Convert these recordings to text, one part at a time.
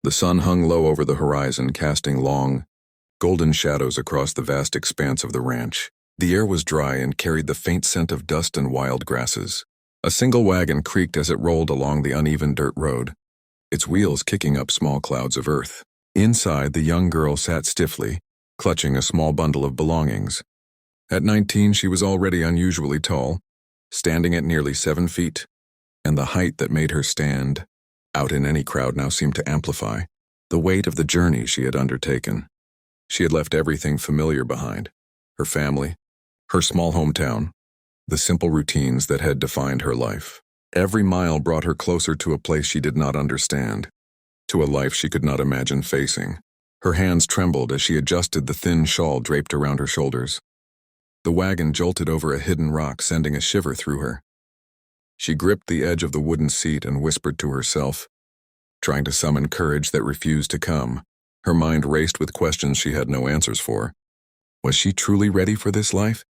The sun hung low over the horizon, casting long, golden shadows across the vast expanse of the ranch. The air was dry and carried the faint scent of dust and wild grasses. A single wagon creaked as it rolled along the uneven dirt road, its wheels kicking up small clouds of earth. Inside, the young girl sat stiffly, clutching a small bundle of belongings. At 19, she was already unusually tall, standing at nearly 7 feet, and the height that made her stand out in any crowd now seemed to amplify the weight of the journey she had undertaken. She had left everything familiar behind: her family, her small hometown, the simple routines that had defined her life. Every mile brought her closer to a place she did not understand, to a life she could not imagine facing. Her hands trembled as she adjusted the thin shawl draped around her shoulders. The wagon jolted over a hidden rock, sending a shiver through her. She gripped the edge of the wooden seat and whispered to herself, trying to summon courage that refused to come. Her mind raced with questions she had no answers for. Was she truly ready for this life?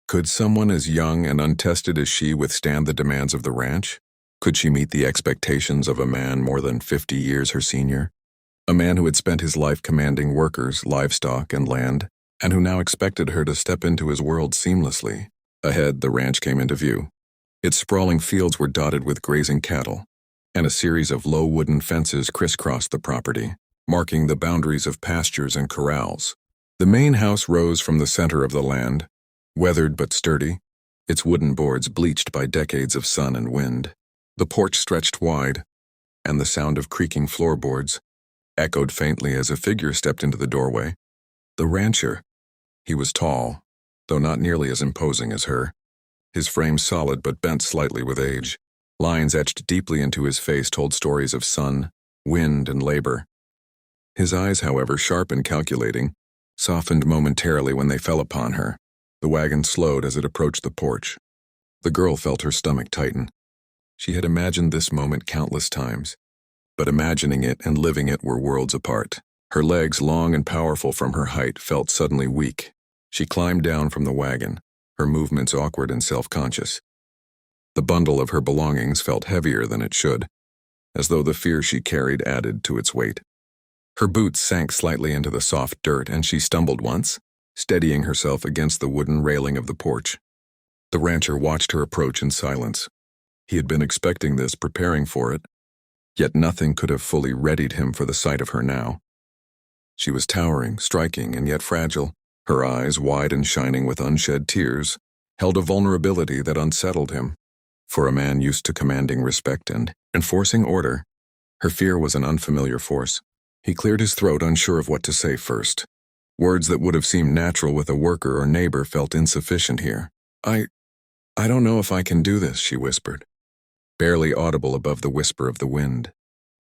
Could someone as young and untested as she withstand the demands of the ranch? Could she meet the expectations of a man more than 50 years her senior? A man who had spent his life commanding workers, livestock, and land, and who now expected her to step into his world seamlessly. Ahead, the ranch came into view. Its sprawling fields were dotted with grazing cattle, and a series of low wooden fences crisscrossed the property, marking the boundaries of pastures and corrals. The main house rose from the center of the land, weathered but sturdy, its wooden boards bleached by decades of sun and wind. The porch stretched wide, and the sound of creaking floorboards echoed faintly as a figure stepped into the doorway. The rancher. He was tall, though not nearly as imposing as her. His frame solid but bent slightly with age. Lines etched deeply into his face told stories of sun, wind, and labor. His eyes, however, sharp and calculating, softened momentarily when they fell upon her. The wagon slowed as it approached the porch. The girl felt her stomach tighten. She had imagined this moment countless times, but imagining it and living it were worlds apart. Her legs, long and powerful from her height, felt suddenly weak. She climbed down from the wagon, her movements awkward and self-conscious. The bundle of her belongings felt heavier than it should, as though the fear she carried added to its weight. Her boots sank slightly into the soft dirt, and she stumbled once, steadying herself against the wooden railing of the porch. The rancher watched her approach in silence. He had been expecting this, preparing for it, yet nothing could have fully readied him for the sight of her now. She was towering, striking, and yet fragile. Her eyes, wide and shining with unshed tears, held a vulnerability that unsettled him. For a man used to commanding respect and enforcing order, her fear was an unfamiliar force. He cleared his throat, unsure of what to say first. Words that would have seemed natural with a worker or neighbor felt insufficient here. I don't know if I can do this," she whispered, barely audible above the whisper of the wind.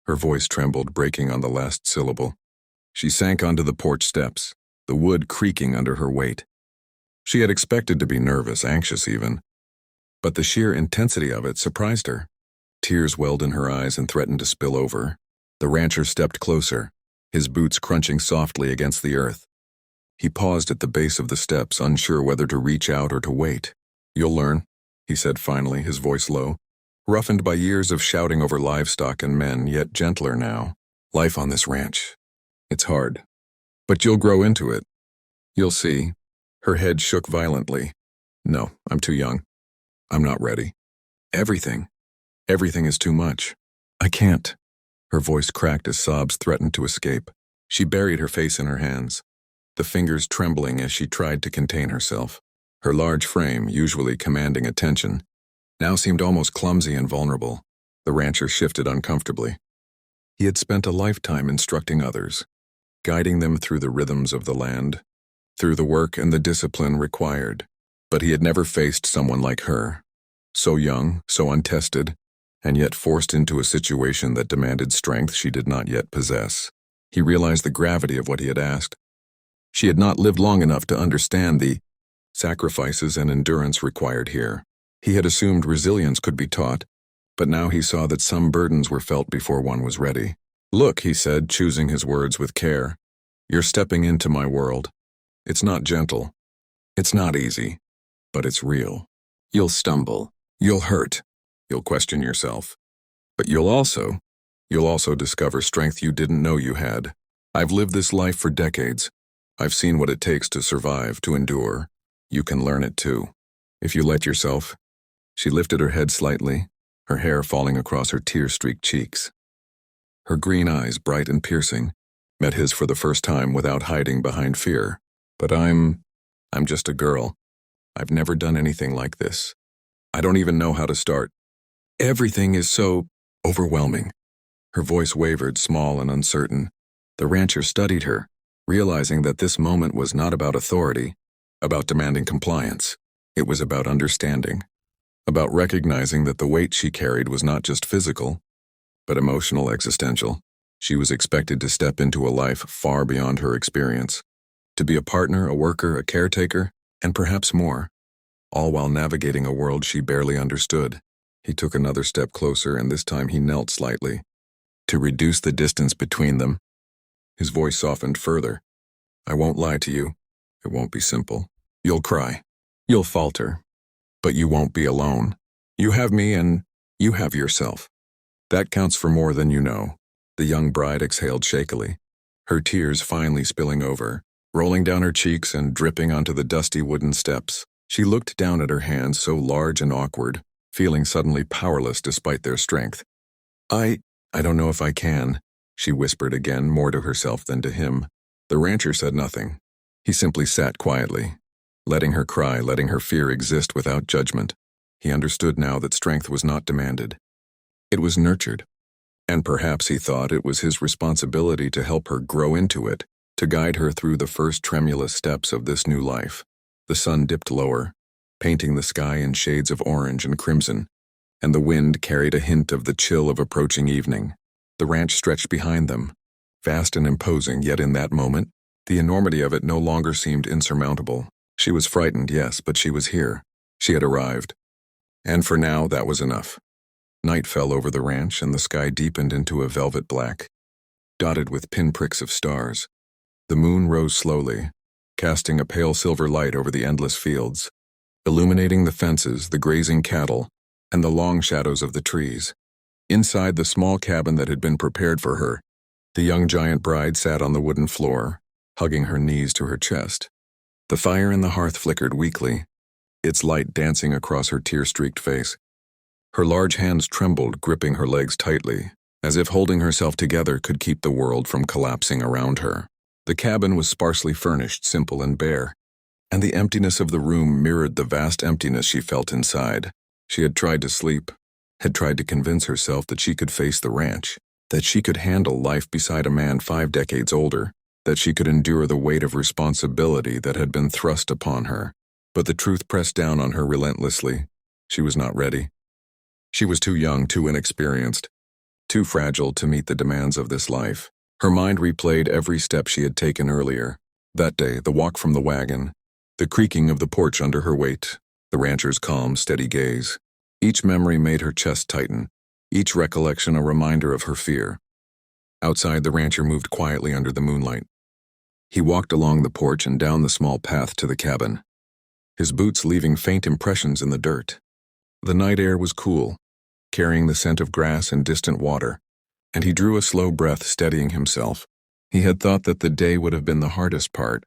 Her voice trembled, breaking on the last syllable. She sank onto the porch steps, the wood creaking under her weight. She had expected to be nervous, anxious even, but the sheer intensity of it surprised her. Tears welled in her eyes and threatened to spill over. The rancher stepped closer, his boots crunching softly against the earth. He paused at the base of the steps, unsure whether to reach out or to wait. "You'll learn," he said finally, his voice low, roughened by years of shouting over livestock and men, yet gentler now. "Life on this ranch. It's hard. But you'll grow into it. You'll see." Her head shook violently. "No, I'm too young. I'm not ready. Everything is too much. I can't." Her voice cracked as sobs threatened to escape. She buried her face in her hands, the fingers trembling as she tried to contain herself. Her large frame, usually commanding attention, now seemed almost clumsy and vulnerable. The rancher shifted uncomfortably. He had spent a lifetime instructing others, guiding them through the rhythms of the land, through the work and the discipline required. But he had never faced someone like her, so young, so untested, and yet forced into a situation that demanded strength she did not yet possess. He realized the gravity of what he had asked. She had not lived long enough to understand the sacrifices and endurance required here. He had assumed resilience could be taught, but now he saw that some burdens were felt before one was ready. "Look," he said, choosing his words with care, "you're stepping into my world. It's not gentle. It's not easy, but it's real. You'll stumble. You'll hurt. You'll question yourself. But you'll You'll also discover strength you didn't know you had. I've lived this life for decades. I've seen what it takes to survive, to endure. You can learn it too. If you let yourself. She lifted her head slightly, her hair falling across her tear-streaked cheeks. Her green eyes, bright and piercing, met his for the first time without hiding behind fear. But I'm just a girl. I've never done anything like this. I don't even know how to start. Everything is so overwhelming. Her voice wavered, small and uncertain. The rancher studied her, realizing that this moment was not about authority, about demanding compliance. It was about understanding, about recognizing that the weight she carried was not just physical, but emotional, existential. She was expected to step into a life far beyond her experience, to be a partner, a worker, a caretaker, and perhaps more, all while navigating a world she barely understood. He took another step closer, and this time he knelt slightly, to reduce the distance between them. His voice softened further. I won't lie to you. It won't be simple. You'll cry. You'll falter. But you won't be alone. You have me and you have yourself. That counts for more than you know. The young bride exhaled shakily, her tears finally spilling over, rolling down her cheeks and dripping onto the dusty wooden steps. She looked down at her hands, so large and awkward, feeling suddenly powerless despite their strength. I don't know if I can, she whispered again, more to herself than to him. The rancher said nothing. He simply sat quietly, letting her cry, letting her fear exist without judgment. He understood now that strength was not demanded. It was nurtured. And perhaps he thought it was his responsibility to help her grow into it, to guide her through the first tremulous steps of this new life. The sun dipped lower, painting the sky in shades of orange and crimson, and the wind carried a hint of the chill of approaching evening. The ranch stretched behind them, vast and imposing, yet in that moment, the enormity of it no longer seemed insurmountable. She was frightened, yes, but she was here. She had arrived. And for now, that was enough. Night fell over the ranch, and the sky deepened into a velvet black, dotted with pinpricks of stars. The moon rose slowly, casting a pale silver light over the endless fields, illuminating the fences, the grazing cattle, and the long shadows of the trees. Inside the small cabin that had been prepared for her, the young giant bride sat on the wooden floor, hugging her knees to her chest. The fire in the hearth flickered weakly, its light dancing across her tear-streaked face. Her large hands trembled, gripping her legs tightly, as if holding herself together could keep the world from collapsing around her. The cabin was sparsely furnished, simple and bare, and the emptiness of the room mirrored the vast emptiness she felt inside. She had tried to sleep, had tried to convince herself that she could face the ranch, that she could handle life beside a man 5 decades older, that she could endure the weight of responsibility that had been thrust upon her. But the truth pressed down on her relentlessly. She was not ready. She was too young, too inexperienced, too fragile to meet the demands of this life. Her mind replayed every step she had taken earlier. That day, the walk from the wagon, the creaking of the porch under her weight, the rancher's calm, steady gaze. Each memory made her chest tighten, each recollection a reminder of her fear. Outside, the rancher moved quietly under the moonlight. He walked along the porch and down the small path to the cabin, his boots leaving faint impressions in the dirt. The night air was cool, carrying the scent of grass and distant water, and he drew a slow breath, steadying himself. He had thought that the day would have been the hardest part,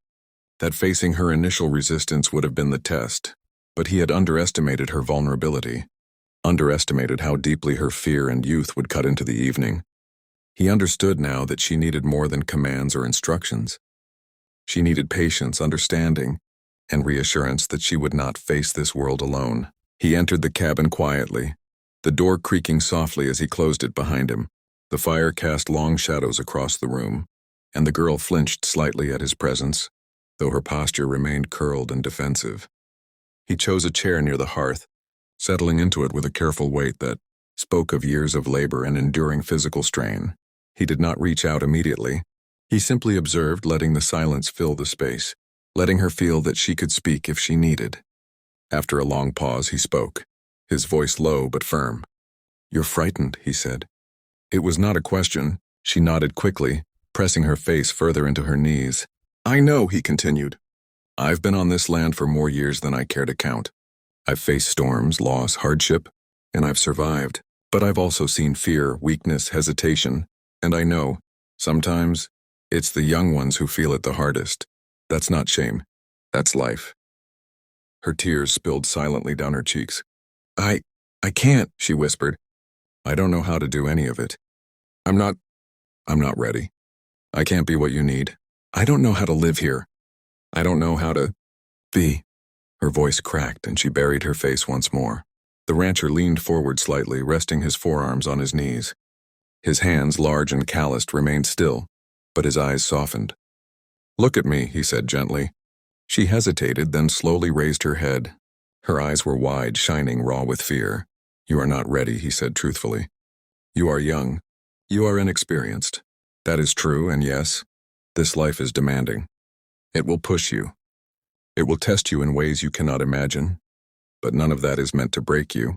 that facing her initial resistance would have been the test, but he had underestimated her vulnerability, underestimated how deeply her fear and youth would cut into the evening. He understood now that she needed more than commands or instructions. She needed patience, understanding, and reassurance that she would not face this world alone. He entered the cabin quietly, the door creaking softly as he closed it behind him. The fire cast long shadows across the room, and the girl flinched slightly at his presence, though her posture remained curled and defensive. He chose a chair near the hearth, settling into it with a careful weight that spoke of years of labor and enduring physical strain. He did not reach out immediately. He simply observed, letting the silence fill the space, letting her feel that she could speak if she needed. After a long pause, he spoke, his voice low but firm. "You're frightened," he said. It was not a question. She nodded quickly, pressing her face further into her knees. "I know," he continued. "I've been on this land for more years than I care to count. I've faced storms, loss, hardship, and I've survived. But I've also seen fear, weakness, hesitation, and I know, sometimes, it's the young ones who feel it the hardest. That's not shame. That's life. Her tears spilled silently down her cheeks. I can't, she whispered. I don't know how to do any of it. I'm not ready. I can't be what you need. I don't know how to live here. I don't know how to be. Her voice cracked and she buried her face once more. The rancher leaned forward slightly, resting his forearms on his knees. His hands, large and calloused, remained still, but his eyes softened. Look at me, he said gently. She hesitated, then slowly raised her head. Her eyes were wide, shining raw with fear. You are not ready, he said truthfully. You are young. You are inexperienced. That is true, and yes, this life is demanding. It will push you. It will test you in ways you cannot imagine, but none of that is meant to break you.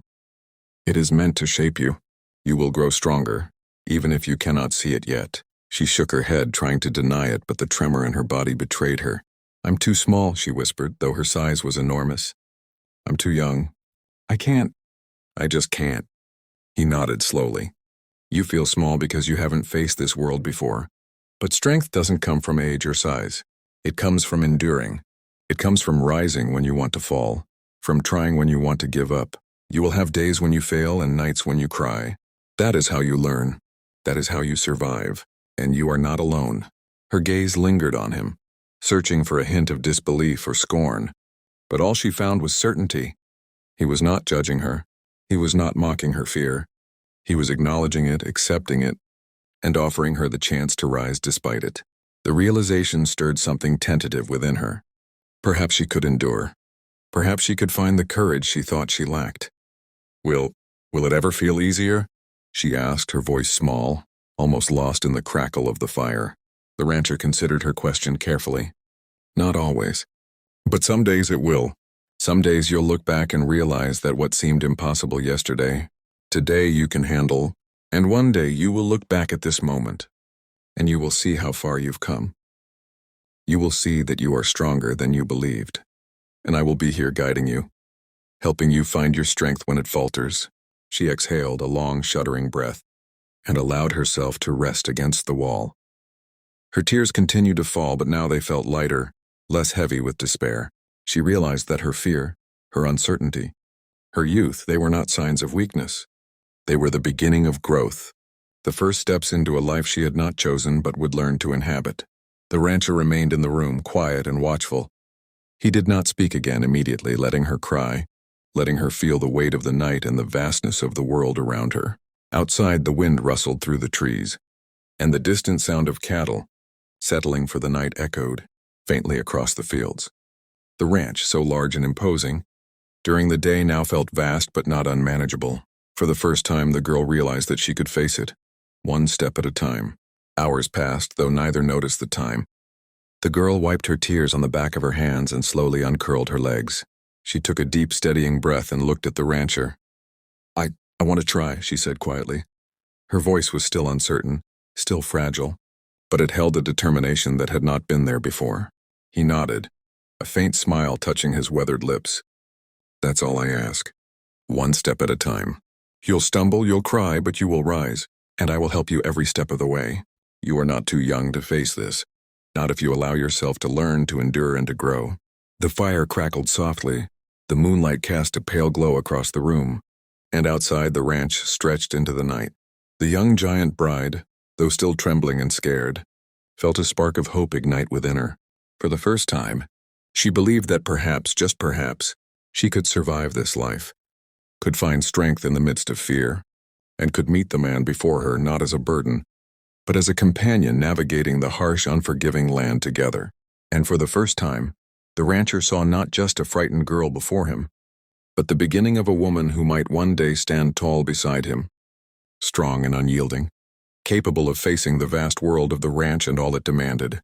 It is meant to shape you. You will grow stronger, even if you cannot see it yet. She shook her head, trying to deny it, but the tremor in her body betrayed her. I'm too small, she whispered, though her size was enormous. I'm too young. I can't. I just can't. He nodded slowly. You feel small because you haven't faced this world before. But strength doesn't come from age or size. It comes from enduring. It comes from rising when you want to fall, from trying when you want to give up. You will have days when you fail and nights when you cry. That is how you learn. That is how you survive. And you are not alone. Her gaze lingered on him, searching for a hint of disbelief or scorn. But all she found was certainty. He was not judging her. He was not mocking her fear. He was acknowledging it, accepting it, and offering her the chance to rise despite it. The realization stirred something tentative within her. Perhaps she could endure. Perhaps she could find the courage she thought she lacked. Will it ever feel easier? She asked, her voice small, almost lost in the crackle of the fire. The rancher considered her question carefully. Not always. But some days it will. Some days you'll look back and realize that what seemed impossible yesterday, today you can handle, and one day you will look back at this moment, and you will see how far you've come. You will see that you are stronger than you believed, and I will be here guiding you, helping you find your strength when it falters. She exhaled a long, shuddering breath and allowed herself to rest against the wall. Her tears continued to fall, but now they felt lighter, less heavy with despair. She realized that her fear, her uncertainty, her youth, they were not signs of weakness. They were the beginning of growth, the first steps into a life she had not chosen but would learn to inhabit. The rancher remained in the room, quiet and watchful. He did not speak again immediately, letting her cry, letting her feel the weight of the night and the vastness of the world around her. Outside, the wind rustled through the trees, and the distant sound of cattle, settling for the night, echoed faintly across the fields. The ranch, so large and imposing, during the day now felt vast but not unmanageable. For the first time, the girl realized that she could face it, one step at a time. Hours passed, though neither noticed the time. The girl wiped her tears on the back of her hands and slowly uncurled her legs. She took a deep, steadying breath and looked at the rancher. I want to try, she said quietly. Her voice was still uncertain, still fragile, but it held a determination that had not been there before. He nodded, a faint smile touching his weathered lips. That's all I ask. One step at a time. You'll stumble, you'll cry, but you will rise, and I will help you every step of the way. You are not too young to face this, not if you allow yourself to learn, to endure, and to grow. The fire crackled softly. The moonlight cast a pale glow across the room, and outside the ranch stretched into the night. The young giant bride, though still trembling and scared, felt a spark of hope ignite within her. For the first time, she believed that perhaps, just perhaps, she could survive this life, could find strength in the midst of fear, and could meet the man before her not as a burden, but as a companion navigating the harsh, unforgiving land together. And for the first time, the rancher saw not just a frightened girl before him, but the beginning of a woman who might one day stand tall beside him, strong and unyielding, capable of facing the vast world of the ranch and all it demanded.